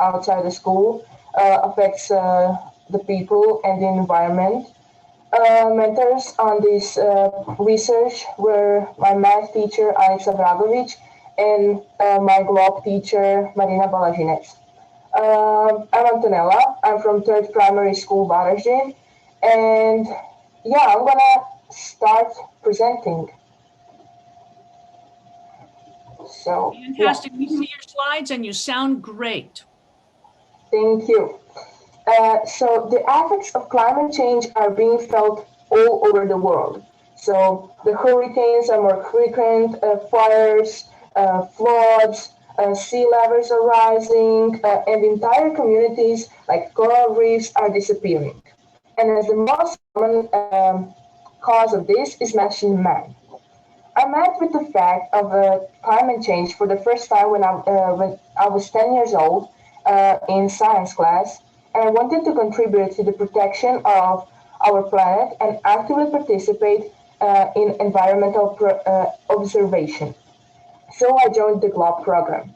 outside the school affects the people and the environment. Mentors on this research were my math teacher, Alexa Dragovic, and my globe teacher, Marina Balajinec. I'm Antonella. I'm from 3rd Primary School, Varazdin. And yeah, I'm gonna start presenting. So, fantastic. We see your slides and you sound great. Thank you. So the effects of climate change are being felt all over the world. So the hurricanes are more frequent, fires, floods, sea levels are rising, and entire communities like coral reefs are disappearing. And as the most common cause of this is mentioned man. I met with the fact of climate change for the first time when I was 10 years old in science class, and I wanted to contribute to the protection of our planet and actively participate in environmental observation. So I joined the GLOB program.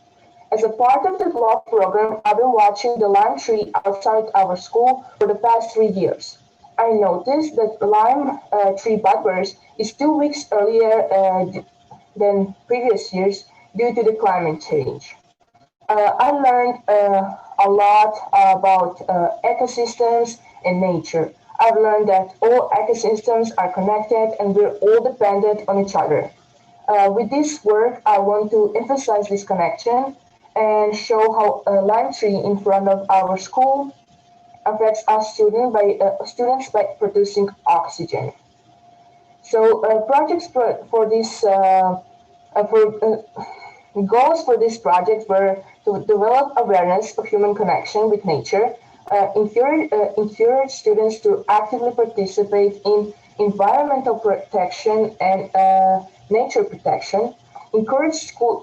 As a part of the GLOB program, I've been watching the lime tree outside our school for the past 3 years. I noticed that the lime tree budburst is 2 weeks earlier than previous years due to the climate change. I learned a lot about ecosystems and nature. I've learned that all ecosystems are connected and we're all dependent on each other. With this work, I want to emphasize this connection and show how a lime tree in front of our school affects us students by producing oxygen. So projects for this goals for this project were to develop awareness of human connection with nature, encourage students to actively participate in environmental protection and nature protection, encourage school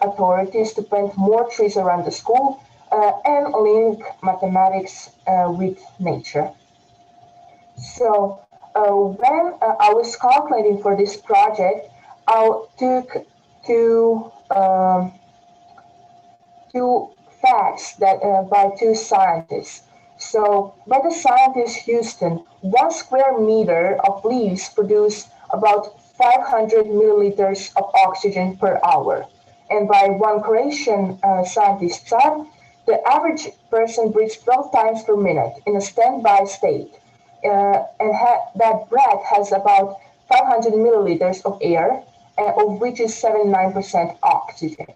authorities to plant more trees around the school, and link mathematics with nature. So when I was calculating for this project, I took two facts that by two scientists. So by the scientist Houston, 1 square meter of leaves produce about 500 milliliters of oxygen per hour. And by one Croatian scientist said, the average person breathes 12 times per minute in a standby state. And that breath has about 500 milliliters of air, of which is 79% oxygen.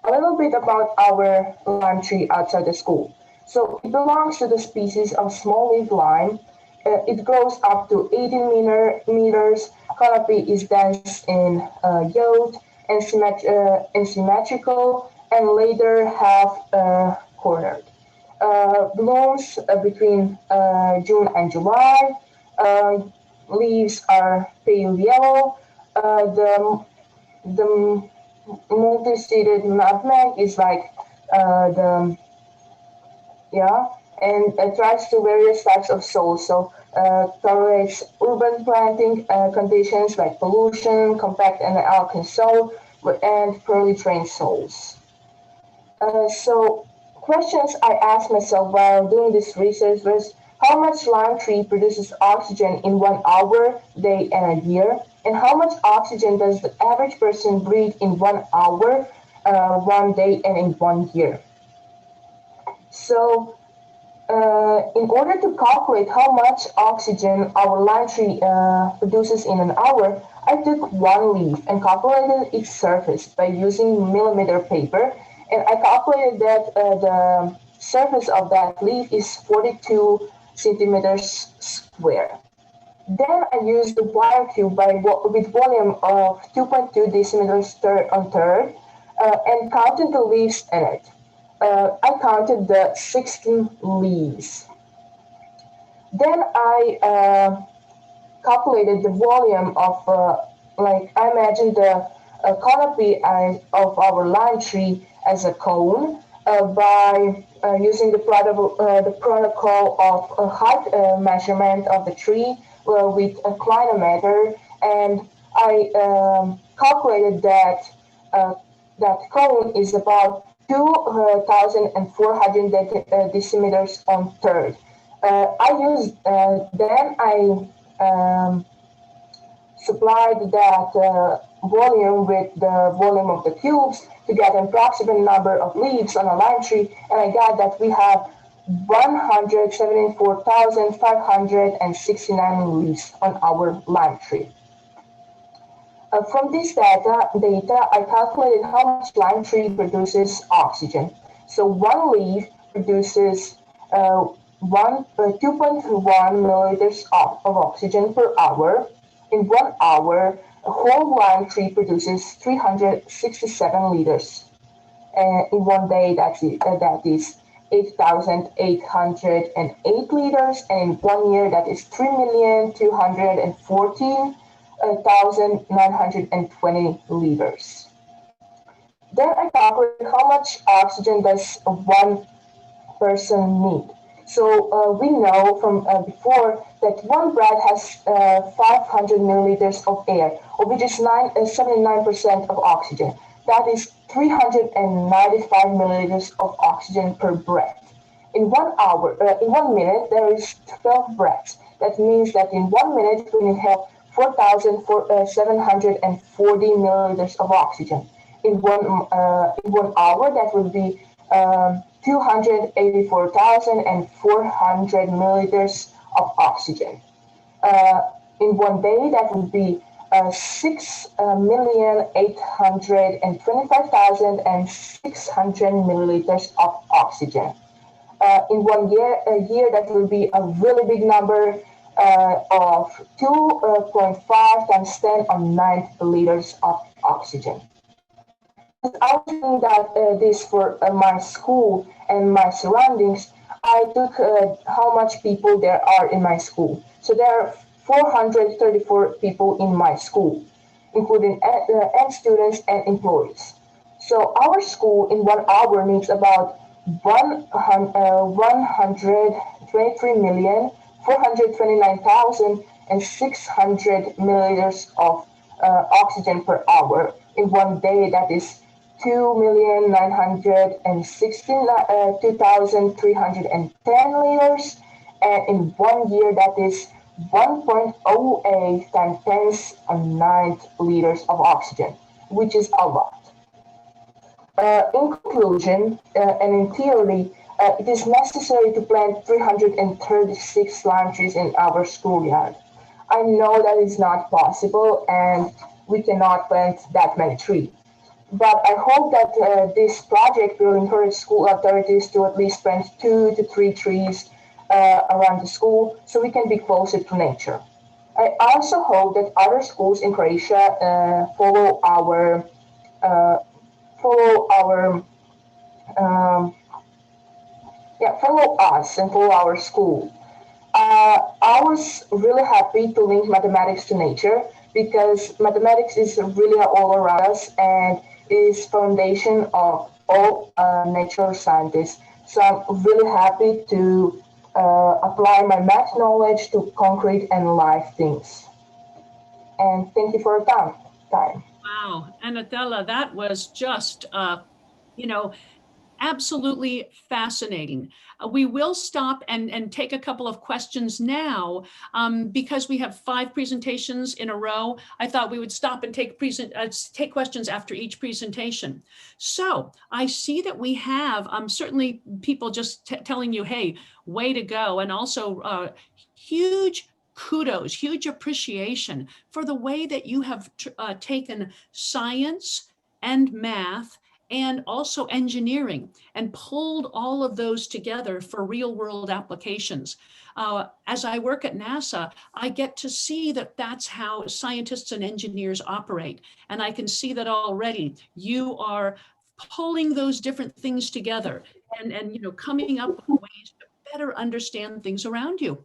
A little bit about our lime tree outside the school. So it belongs to the species of small-leaf lime. It grows up to 18 meters. Canopy is dense in yield and symmetrical, and later half-cornered. Blooms between June and July. Leaves are pale yellow. The multi-seeded nutmeg is like and attracts to various types of soil. So tolerates urban planting conditions like pollution, compact and alkaline soil, and poorly trained soils. So questions I asked myself while doing this research was, how much lime tree produces oxygen in 1 hour, day, and a year? And how much oxygen does the average person breathe in 1 hour, 1 day, and in 1 year? So in order to calculate how much oxygen our lime tree produces in an hour, I took one leaf and calculated its surface by using millimeter paper. And I calculated that the surface of that leaf is 42 centimeters square. Then I used the wire cube with volume of 2.2 decimeters on third and counted the leaves in it. I counted the 16 leaves. Then I calculated the volume of, I imagined the canopy of our lime tree as a cone by using the protocol of height measurement of the tree with a clinometer, and I calculated that that cone is about 2,400 decimeters on third. Then I supplied that volume with the volume of the cubes to get an approximate number of leaves on a lime tree, and I got that we have 174,569 leaves on our lime tree. From this data, I calculated how much lime tree produces oxygen. So one leaf produces 2.1 milliliters of oxygen per hour. In 1 hour, a whole lime tree produces 367 liters. In one day, that is 8,808 liters, and in 1 year, that is 3,214,920 liters. Then I calculated how much oxygen does one person need. So we know from before that one breath has 500 milliliters of air, of which is 79% of oxygen. That is 395 milliliters of oxygen per breath. In 1 minute, there is 12 breaths. That means that in 1 minute, we inhale 4,740 milliliters of oxygen. In 1 hour, that would be 284,400 milliliters of oxygen. In one day, that would be 6,825,600 milliliters of oxygen. In 1 year, that will be a really big number of 2.5 times 10 on 9 liters of oxygen. As I was doing this for my school and my surroundings, I took how much people there are in my school. So there are 434 people in my school, including students and employees. So our school in 1 hour needs about 123,429,600 milliliters of oxygen per hour. In one day, that is 2,962,310 liters, and in 1 year, that is 1.08 times 10 9 liters of oxygen, which is a lot. In conclusion, and in theory, it is necessary to plant 336 lime trees in our schoolyard. I know that is not possible, and we cannot plant that many trees. But I hope that this project will encourage school authorities to at least plant 2 to 3 trees around the school so we can be closer to nature. I also hope that other schools in Croatia follow us and follow our school. I was really happy to link mathematics to nature because mathematics is really all around us and is foundation of all natural scientists. So I'm really happy to apply my math knowledge to concrete and live things. And thank you for your time. Wow, Anatella, that was just, you know, absolutely fascinating. We will stop and take a couple of questions now because we have 5 presentations in a row. I thought we would stop and take questions after each presentation. So I see that we have certainly people just telling you, hey, way to go. And also huge kudos, huge appreciation for the way that you have taken science and math and also engineering, and pulled all of those together for real world applications. As I work at NASA, I get to see that that's how scientists and engineers operate. And I can see that already you are pulling those different things together and coming up with ways to better understand things around you.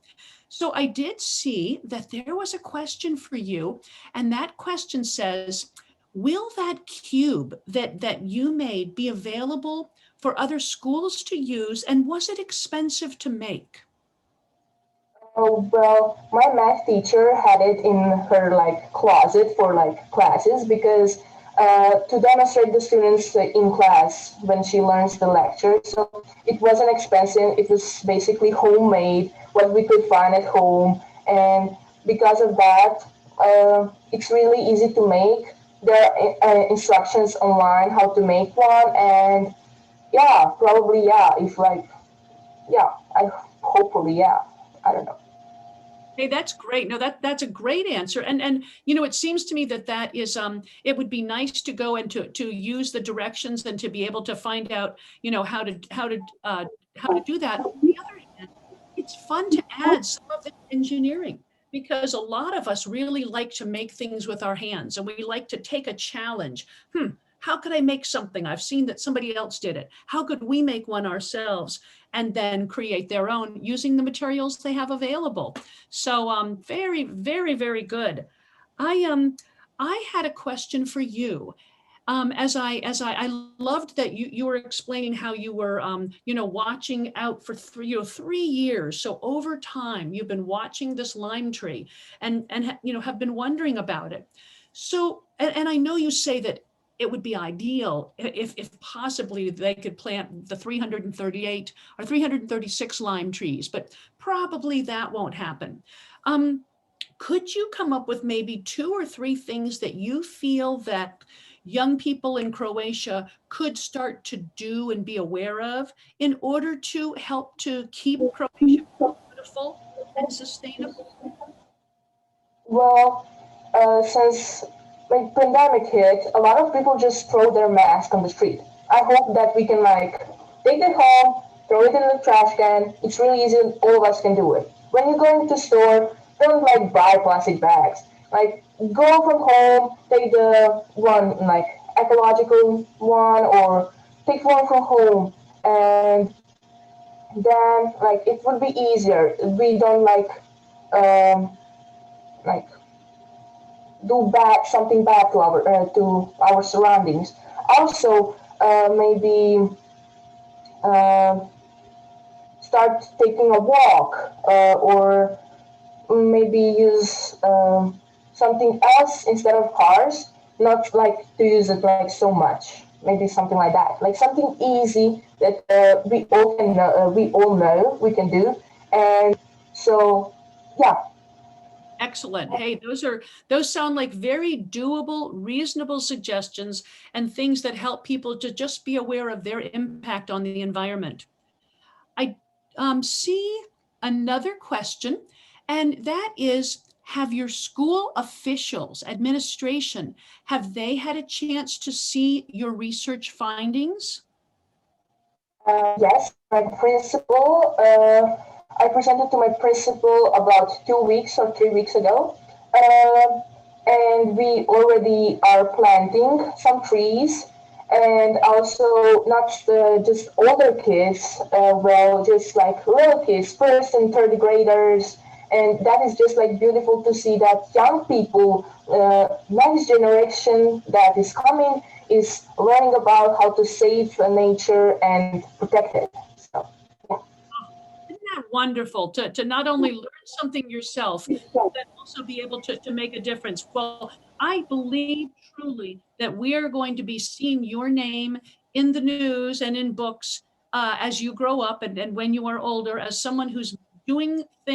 So I did see that there was a question for you, and that question says, will that cube that you made be available for other schools to use, and was it expensive to make? Oh, well, my math teacher had it in her closet for classes because to demonstrate the students in class when she learns the lecture. So it wasn't expensive. It was basically homemade, what we could find at home. And because of that, it's really easy to make. There are instructions online how to make one. And yeah, probably, yeah, if like, yeah, hopefully, yeah, I don't know. Hey, that's great. No, that's a great answer. And it seems to me that is it would be nice to go and to use the directions and to be able to find out, how to do that. On the other hand, it's fun to add some of the engineering because a lot of us really like to make things with our hands and we like to take a challenge. How could I make something? I've seen that somebody else did it. How could we make one ourselves and then create their own using the materials they have available? So very, very, very good. I had a question for you. As I loved that you were explaining how you were watching out for 3 years. So over time you've been watching this lime tree and have been wondering about it. So and I know you say that it would be ideal if possibly they could plant the 338 or 336 lime trees, but probably that won't happen. Could you come up with maybe 2 or 3 things that you feel that young people in Croatia could start to do and be aware of in order to help to keep Croatia beautiful and sustainable? Well, since like pandemic hit, a lot of people just throw their mask on the street. I hope that we can like take it home, throw it in the trash can. It's really easy. All of us can do it. When you go into the store, don't like buy plastic bags. Like go from home, take the one like ecological one, or take one from home, and then like it would be easier. We don't like do bad something bad to our surroundings. Also, maybe uh, start taking a walk, or maybe use something else instead of cars. Not like to use it like so much. Maybe something like that, like something easy that we all know we can do. And so, yeah. Excellent. Hey, those sound like very doable, reasonable suggestions and things that help people to just be aware of their impact on the environment. I see another question, and that is, have your school officials, administration, have they had a chance to see your research findings? Yes, my principal. I presented to my principal about 2 weeks or 3 weeks ago, and we already are planting some trees, and also not just older kids, well, just like little kids, first and third graders, and that is just like beautiful to see that young people, next generation that is coming, is learning about how to save nature and protect it. So, yeah. Isn't that wonderful to not only learn something yourself, but also be able to make a difference? Well, I believe truly that we are going to be seeing your name in the news and in books as you grow up and when you are older as someone who's doing things